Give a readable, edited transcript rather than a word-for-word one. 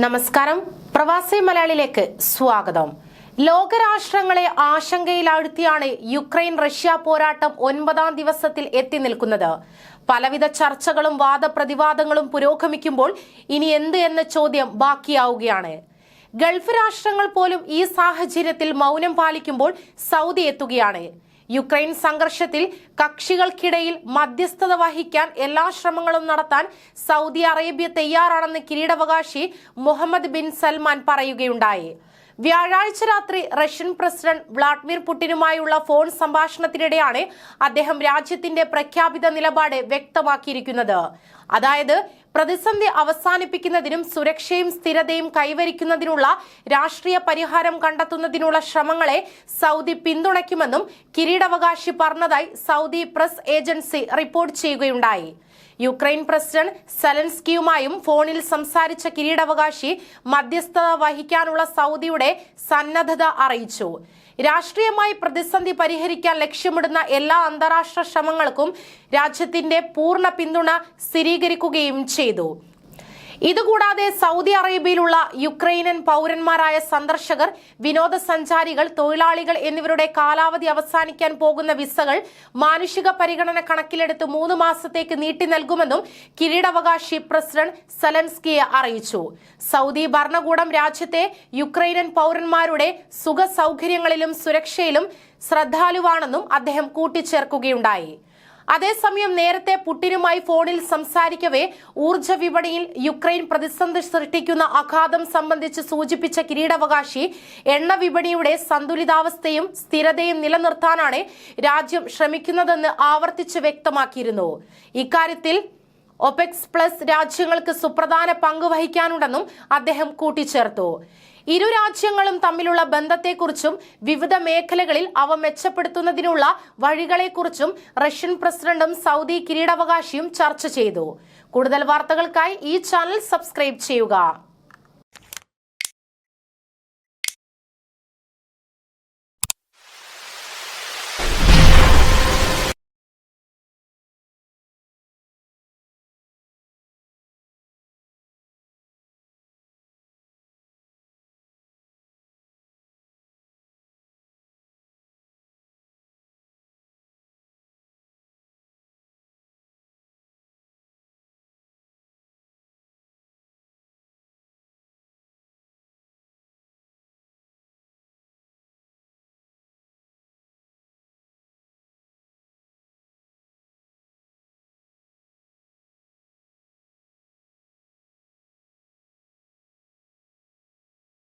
നമസ്കാരം, പ്രവാസി മലയാളിയിലേക്ക് സ്വാഗതം. ലോകരാഷ്ട്രങ്ങളെ ആശങ്കയിലാഴ്ത്തിയാണ് യുക്രൈൻ റഷ്യ പോരാട്ടം 9ാം ദിവസത്തിൽ എത്തി നിൽക്കുന്നത്. പലവിധ ചർച്ചകളും വാദപ്രതിവാദങ്ങളും പുരോഗമിക്കുമ്പോൾ ഇനി എന്ത് എന്ന ചോദ്യം ബാക്കിയാവുകയാണ്. ഗൾഫ് രാഷ്ട്രങ്ങൾ പോലും ഈ സാഹചര്യത്തിൽ മൗനം പാലിക്കുമ്പോൾ സൗദി എത്തുകയാണ്. യുക്രൈൻ സംഘർഷത്തിൽ കക്ഷികൾക്കിടയിൽ മധ്യസ്ഥത വഹിക്കാൻ എല്ലാ ശ്രമങ്ങളും നടത്താൻ സൗദി അറേബ്യ തയ്യാറാണെന്ന് കിരീടാവകാശി മുഹമ്മദ് ബിൻ സൽമാൻ പറയുകയുണ്ടായി. വ്യാഴാഴ്ച രാത്രി റഷ്യൻ പ്രസിഡന്റ് വ്ളാഡിമിർ പുടിനുമായുള്ള ഫോൺ സംഭാഷണത്തിനിടെയാണ് അദ്ദേഹം രാജ്യത്തിന്റെ പ്രഖ്യാപിത നിലപാട് വ്യക്തമാക്കിയിരിക്കുന്നത്. അതായത് പ്രതിസന്ധി അവസാനിപ്പിക്കുന്നതിനും സുരക്ഷയും സ്ഥിരതയും കൈവരിക്കുന്നതിനുള്ള രാഷ്ട്രീയ പരിഹാരം കണ്ടെത്തുന്നതിനുള്ള ശ്രമങ്ങളെ സൗദി പിന്തുണയ്ക്കുമെന്നും കിരീടാവകാശി പറഞ്ഞതായി സൗദി പ്രസ് ഏജൻസി റിപ്പോർട്ട് ചെയ്യുകയുണ്ടായി. യുക്രൈൻ പ്രസിഡന്റ് സെലൻസ്കിയുമായും ഫോണിൽ സംസാരിച്ച കിരീടാവകാശി മധ്യസ്ഥത വഹിക്കാനുള്ള സൗദിയുടെ സന്നദ്ധത അറിയിച്ചു. രാഷ്ട്രീയമായി പ്രതിസന്ധി പരിഹരിക്കാൻ ലക്ഷ്യമിടുന്ന എല്ലാ അന്താരാഷ്ട്ര ശ്രമങ്ങൾക്കും രാജ്യത്തിന്റെ പൂർണ്ണ പിന്തുണ സ്ഥിരീകരിക്കുകയും ചെയ്തു. ഇതുകൂടാതെ സൗദി അറേബ്യയിലുള്ള യുക്രൈനൻ പൗരന്മാരായ സന്ദർശകർ, വിനോദസഞ്ചാരികൾ, തൊഴിലാളികൾ എന്നിവരുടെ കാലാവധി അവസാനിക്കാൻ പോകുന്ന വിസകൾ മാനുഷിക പരിഗണന കണക്കിലെടുത്ത് 3 മാസത്തേക്ക് നീട്ടി നൽകുമെന്നും കിരീടാവകാശി പ്രസിഡന്റ് സെലൻസ്കിയെ അറിയിച്ചു. സൗദി ഭരണകൂടം രാജ്യത്തെ യുക്രൈനൻ പൗരന്മാരുടെ സുഖ സൗകര്യങ്ങളിലും സുരക്ഷയിലും ശ്രദ്ധാലുവാണെന്നും അദ്ദേഹം കൂട്ടിച്ചേർക്കുകയുണ്ടായി. അതേസമയം നേരത്തെ പുടിനുമായി ഫോണിൽ സംസാരിക്കവേ ഊർജ്ജ വിപണിയിൽ യുക്രൈൻ പ്രതിസന്ധി സൃഷ്ടിക്കുന്ന ആഘാതം സംബന്ധിച്ച് സൂചിപ്പിച്ച കിരീടാവകാശി എണ്ണ വിപണിയുടെ സന്തുലിതാവസ്ഥയും സ്ഥിരതയും നിലനിർത്താനാണ് രാജ്യം ശ്രമിക്കുന്നതെന്ന് ആവർത്തിച്ച് വ്യക്തമാക്കിയിരുന്നു. ഇക്കാര്യത്തിൽ ഒപെക് പ്ലസ് രാജ്യങ്ങൾക്ക് സുപ്രധാന പങ്ക് വഹിക്കാനുണ്ടെന്നും അദ്ദേഹം കൂട്ടിച്ചേർത്തു. ഇരു രാജ്യങ്ങളും തമ്മിലുള്ള ബന്ധത്തെക്കുറിച്ചും വിവിധ മേഖലകളിൽ അവ മെച്ചപ്പെടുത്തുന്നതിനുള്ള വഴികളെക്കുറിച്ചും റഷ്യൻ പ്രസിഡന്റും സൗദി കിരീടാവകാശിയും ചർച്ച ചെയ്തു. കൂടുതൽ വാർത്തകൾക്കായി ഈ ചാനൽ സബ്സ്ക്രൈബ് ചെയ്യുക.